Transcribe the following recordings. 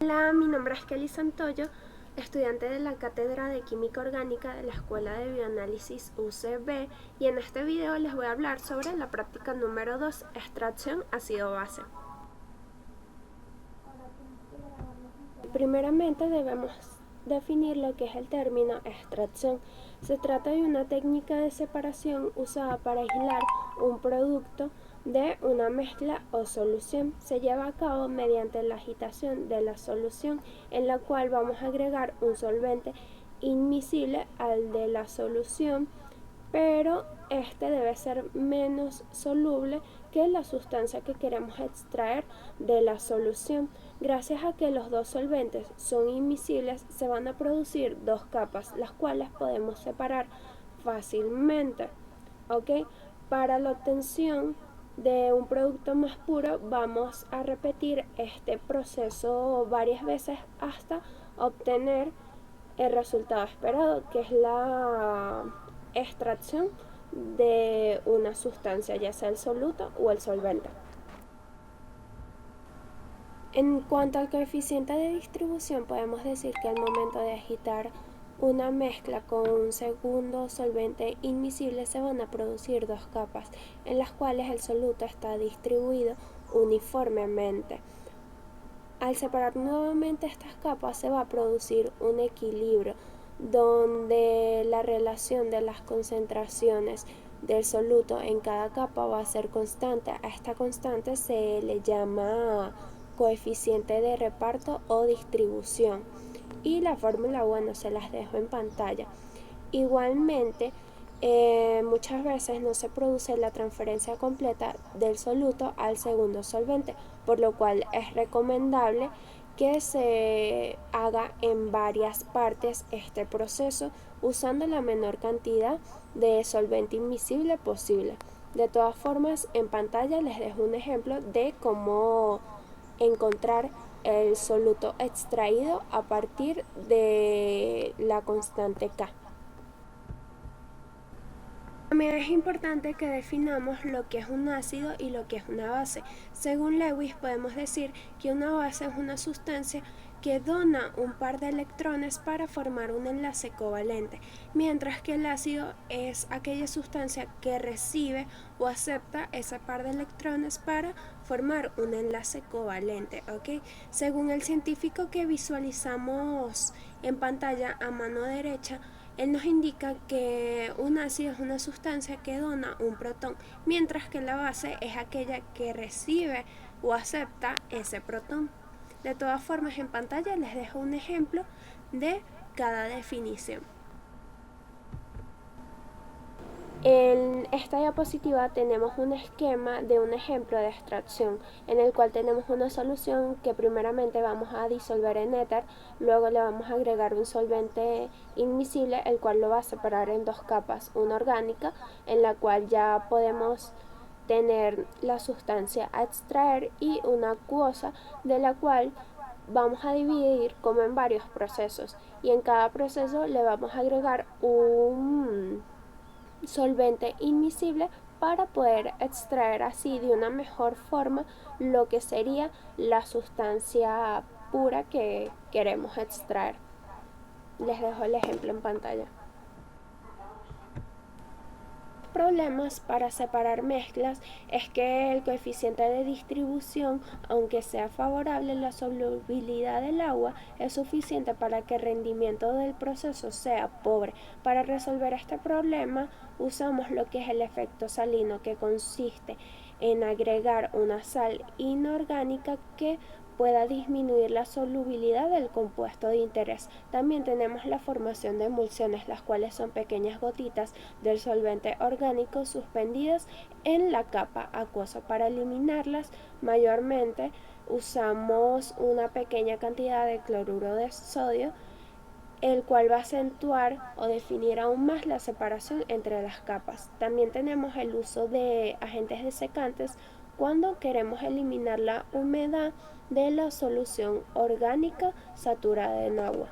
Hola, mi nombre es Kelly Santoyo, estudiante de la Cátedra de Química Orgánica de la Escuela de Bioanálisis UCB, y en este video les voy a hablar sobre la práctica número 2, extracción ácido-base. Primeramente debemos definir lo que es el término extracción. Se trata de una técnica de separación usada para aislar un producto de una mezcla o solución. Se lleva a cabo mediante la agitación de la solución, en la cual vamos a agregar un solvente inmiscible al de la solución, pero este debe ser menos soluble que la sustancia que queremos extraer de la solución. Gracias a que los dos solventes son inmiscibles, se van a producir dos capas, las cuales podemos separar fácilmente. ¿Ok? Para la obtención de un producto más puro, vamos a repetir este proceso varias veces hasta obtener el resultado esperado, que es la extracción de una sustancia, ya sea el soluto o el solvente. En cuanto al coeficiente de distribución, podemos decir que al momento de agitar una mezcla con un segundo solvente inmiscible se van a producir dos capas, en las cuales el soluto está distribuido uniformemente. Al separar nuevamente estas capas se va a producir un equilibrio donde la relación de las concentraciones del soluto en cada capa va a ser constante. A esta constante se le llama coeficiente de reparto o distribución. Y la fórmula, bueno, se las dejo en pantalla. Igualmente, muchas veces no se produce la transferencia completa del soluto al segundo solvente, por lo cual es recomendable que se haga en varias partes este proceso usando la menor cantidad de solvente inmiscible posible. De todas formas, en pantalla les dejo un ejemplo de cómo encontrar el soluto extraído a partir de la constante K. También es importante que definamos lo que es un ácido y lo que es una base. Según Lewis, podemos decir que una base es una sustancia que dona un par de electrones para formar un enlace covalente, mientras que el ácido es aquella sustancia que recibe o acepta ese par de electrones para formar un enlace covalente. ¿Ok? Según el científico que visualizamos en pantalla a mano derecha, él nos indica que un ácido es una sustancia que dona un protón, mientras que la base es aquella que recibe o acepta ese protón. De todas formas, en pantalla les dejo un ejemplo de cada definición. En esta diapositiva tenemos un esquema de un ejemplo de extracción en el cual tenemos una solución que primeramente vamos a disolver en éter, luego le vamos a agregar un solvente inmiscible, el cual lo va a separar en dos capas, una orgánica en la cual ya podemos tener la sustancia a extraer y una acuosa de la cual vamos a dividir como en varios procesos, y en cada proceso le vamos a agregar un solvente inmiscible para poder extraer así de una mejor forma lo que sería la sustancia pura que queremos extraer. Les dejo el ejemplo en pantalla. Problemas para separar mezclas es que el coeficiente de distribución, aunque sea favorable, la solubilidad del agua es suficiente para que el rendimiento del proceso sea pobre. Para resolver este problema usamos lo que es el efecto salino, que consiste en agregar una sal inorgánica que pueda disminuir la solubilidad del compuesto de interés. También tenemos la formación de emulsiones, las cuales son pequeñas gotitas del solvente orgánico suspendidas en la capa acuosa. Para eliminarlas, mayormente usamos una pequeña cantidad de cloruro de sodio, el cual va a acentuar o definir aún más la separación entre las capas. También tenemos el uso de agentes desecantes cuando queremos eliminar la humedad de la solución orgánica saturada en agua.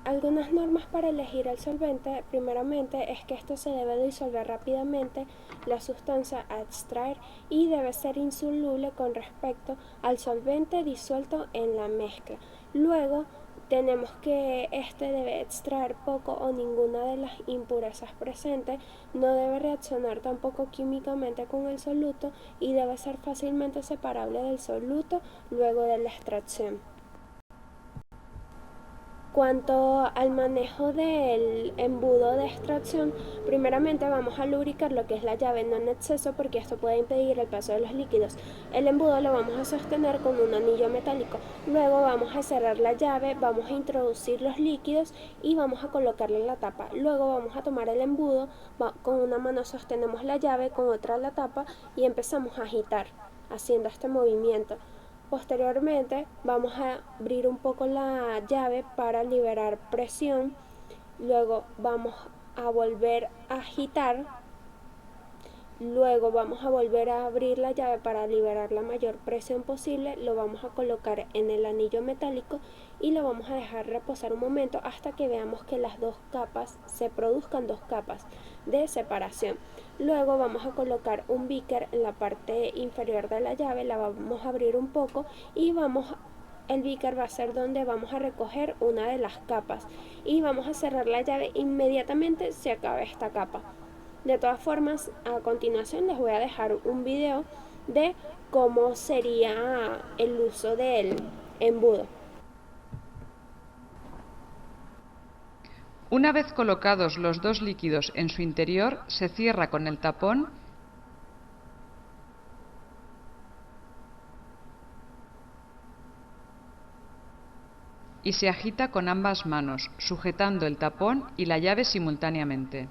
Algunas normas para elegir el solvente, primeramente, es que esto se debe disolver rápidamente la sustancia a extraer y debe ser insoluble con respecto al solvente disuelto en la mezcla. Luego, tenemos que este debe extraer poco o ninguna de las impurezas presentes, no debe reaccionar tampoco químicamente con el soluto y debe ser fácilmente separable del soluto luego de la extracción. Cuanto al manejo del embudo de extracción, primeramente vamos a lubricar lo que es la llave, no en exceso porque esto puede impedir el paso de los líquidos. El embudo lo vamos a sostener con un anillo metálico. Luego vamos a cerrar la llave, vamos a introducir los líquidos y vamos a colocarle la tapa. Luego vamos a tomar el embudo, con una mano sostenemos la llave, con otra la tapa y empezamos a agitar haciendo este movimiento. Posteriormente vamos a abrir un poco la llave para liberar presión, luego vamos a volver a agitar, luego vamos a volver a abrir la llave para liberar la mayor presión posible, lo vamos a colocar en el anillo metálico y lo vamos a dejar reposar un momento hasta que veamos que las dos capas se produzcan dos capas de separación. Luego vamos a colocar un beaker en la parte inferior de la llave, la vamos a abrir un poco y el beaker va a ser donde vamos a recoger una de las capas y vamos a cerrar la llave inmediatamente se acabe esta capa. De todas formas, a continuación les voy a dejar un video de cómo sería el uso del embudo. Una vez colocados los dos líquidos en su interior, se cierra con el tapón y se agita con ambas manos, sujetando el tapón y la llave simultáneamente.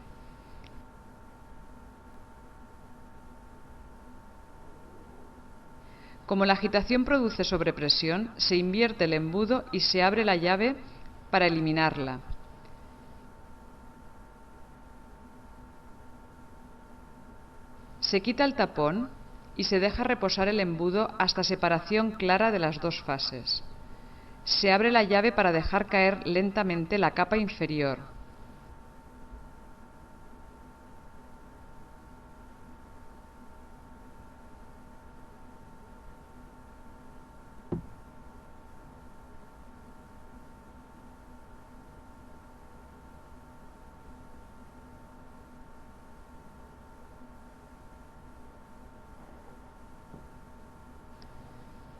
Como la agitación produce sobrepresión, se invierte el embudo y se abre la llave para eliminarla. Se quita el tapón y se deja reposar el embudo hasta separación clara de las dos fases. Se abre la llave para dejar caer lentamente la capa inferior.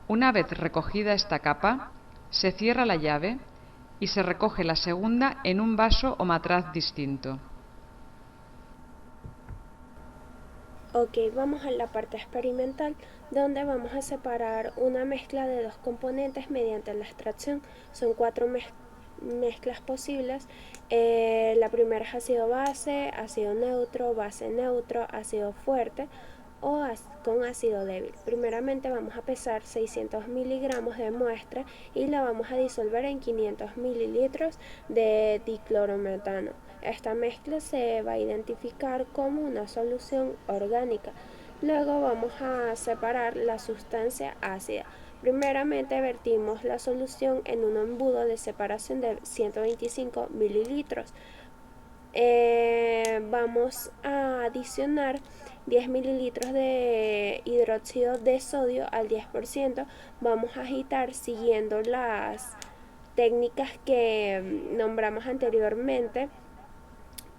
Una vez recogida esta capa, se cierra la llave y se recoge la segunda en un vaso o matraz distinto. Ok, vamos a la parte experimental donde vamos a separar una mezcla de dos componentes mediante la extracción. Son cuatro mezclas posibles. La primera es ácido base, ácido neutro, base neutro, ácido fuerte o con ácido débil. Primeramente vamos a pesar 600 miligramos de muestra y la vamos a disolver en 500 mililitros de diclorometano. Esta mezcla se va a identificar como una solución orgánica. Luego vamos a separar la sustancia ácida. Primeramente vertimos la solución en un embudo de separación de 125 mililitros. Vamos a adicionar 10 mililitros de hidróxido de sodio al 10%. Vamos a agitar siguiendo las técnicas que nombramos anteriormente.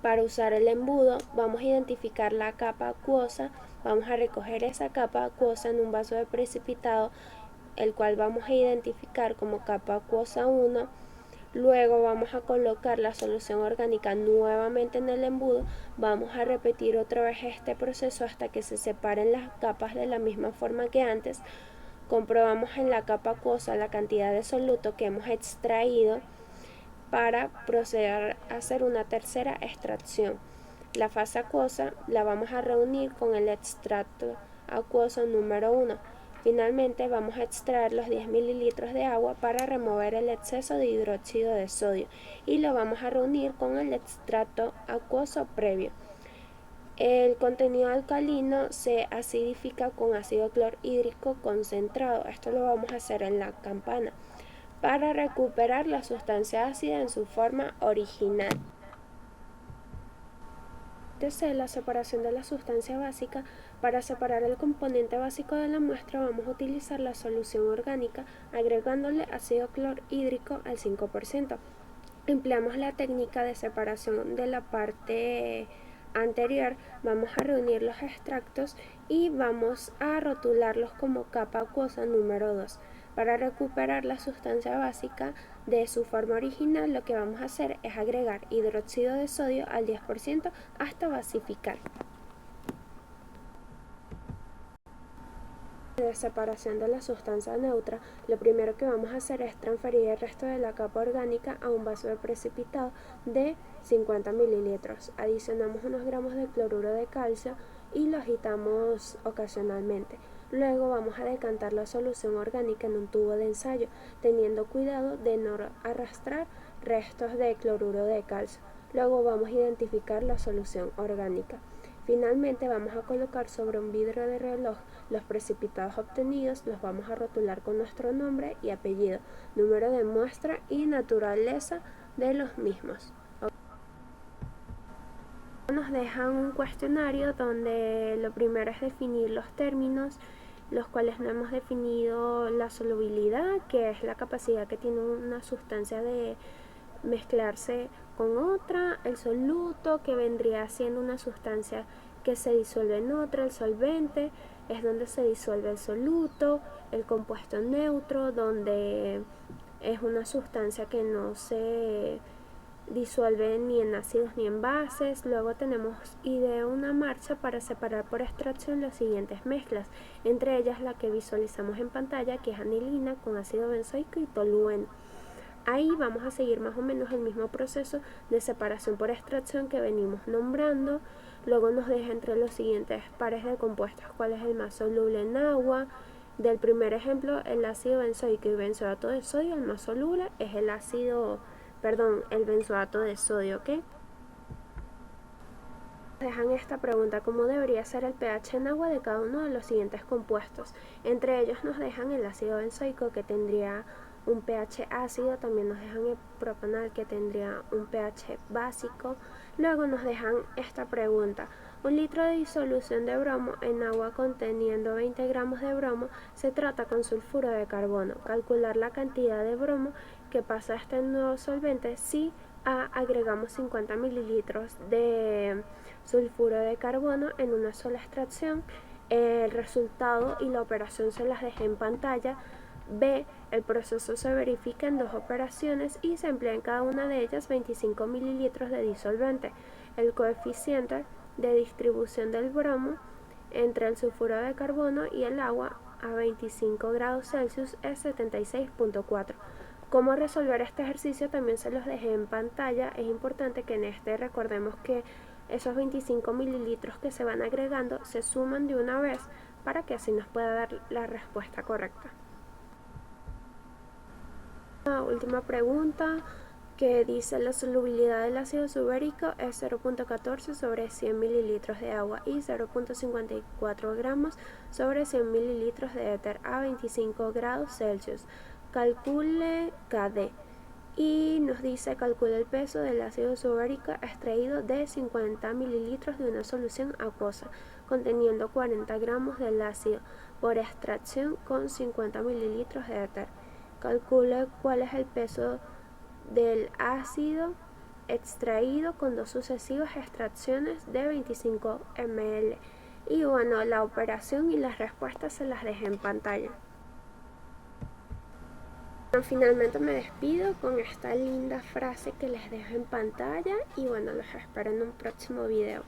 Para usar el embudo vamos a identificar la capa acuosa, vamos a recoger esa capa acuosa en un vaso de precipitado, el cual vamos a identificar como capa acuosa 1. Luego vamos a colocar la solución orgánica nuevamente en el embudo, vamos a repetir otra vez este proceso hasta que se separen las capas de la misma forma que antes. Comprobamos en la capa acuosa la cantidad de soluto que hemos extraído para proceder a hacer una tercera extracción. La fase acuosa la vamos a reunir con el extracto acuoso número 1. Finalmente vamos a extraer los 10 mililitros de agua para remover el exceso de hidróxido de sodio y lo vamos a reunir con el extracto acuoso previo. El contenido alcalino se acidifica con ácido clorhídrico concentrado. Esto lo vamos a hacer en la campana. para recuperar la sustancia ácida en su forma original. La separación de la sustancia básica. Para separar el componente básico de la muestra vamos a utilizar la solución orgánica agregándole ácido clorhídrico al 5%. Empleamos la técnica de separación de la parte anterior. Vamos a reunir los extractos y vamos a rotularlos como capa acuosa número 2. Para recuperar la sustancia básica de su forma original, lo que vamos a hacer es agregar hidróxido de sodio al 10% hasta basificar. De separación de la sustancia neutra, lo primero que vamos a hacer es transferir el resto de la capa orgánica a un vaso de precipitado de 50 mililitros. Adicionamos unos gramos de cloruro de calcio y lo agitamos ocasionalmente. Luego vamos a decantar la solución orgánica en un tubo de ensayo, teniendo cuidado de no arrastrar restos de cloruro de calcio. Luego vamos a identificar la solución orgánica. Finalmente vamos a colocar sobre un vidrio de reloj los precipitados obtenidos, los vamos a rotular con nuestro nombre y apellido, número de muestra y naturaleza de los mismos. Nos dejan un cuestionario donde lo primero es definir los términos, los cuales no hemos definido la solubilidad, que es la capacidad que tiene una sustancia de mezclarse con otra, el soluto, que vendría siendo una sustancia que se disuelve en otra, el solvente es donde se disuelve el soluto, el compuesto neutro, donde es una sustancia que no se disuelve ni en ácidos ni en bases. Luego tenemos una marcha para separar por extracción las siguientes mezclas, entre ellas la que visualizamos en pantalla, que es anilina con ácido benzoico y tolueno. Ahí vamos a seguir más o menos el mismo proceso de separación por extracción que venimos nombrando. Luego nos deja entre los siguientes pares de compuestos cuál es el más soluble en agua. Del primer ejemplo, el ácido benzoico y benzoato de sodio, el más soluble es el benzoato de sodio, ¿ok? Dejan esta pregunta: ¿cómo debería ser el pH en agua de cada uno de los siguientes compuestos? Entre ellos nos dejan el ácido benzoico, que tendría un pH ácido. También nos dejan el propanal, que tendría un pH básico. Luego nos dejan esta pregunta: un litro de disolución de bromo en agua conteniendo 20 gramos de bromo se trata con sulfuro de carbono. Calcular la cantidad de bromo que pasa a este nuevo solvente si agregamos 50 mililitros de sulfuro de carbono en una sola extracción. El resultado y la operación se las dejé en pantalla. B. El proceso se verifica en dos operaciones y se emplea en cada una de ellas 25 mililitros de disolvente. El coeficiente de distribución del bromo entre el sulfuro de carbono y el agua a 25 grados Celsius es 76.4. ¿Cómo resolver este ejercicio? También se los dejé en pantalla. Es importante que en recordemos que esos 25 mililitros que se van agregando se suman de una vez para que así nos pueda dar la respuesta correcta. La última pregunta, que dice: la solubilidad del ácido sulfúrico es 0.14 sobre 100 mililitros de agua y 0.54 gramos sobre 100 mililitros de éter a 25 grados Celsius. Calcule KD. Y nos dice: calcule el peso del ácido sulfúrico extraído de 50 mililitros de una solución acuosa conteniendo 40 gramos del ácido por extracción con 50 mililitros de éter. Calcule cuál es el peso del ácido extraído con dos sucesivas extracciones de 25 ml. Y bueno, la operación y las respuestas se las dejé en pantalla. Finalmente me despido con esta linda frase que les dejo en pantalla y bueno, los espero en un próximo video.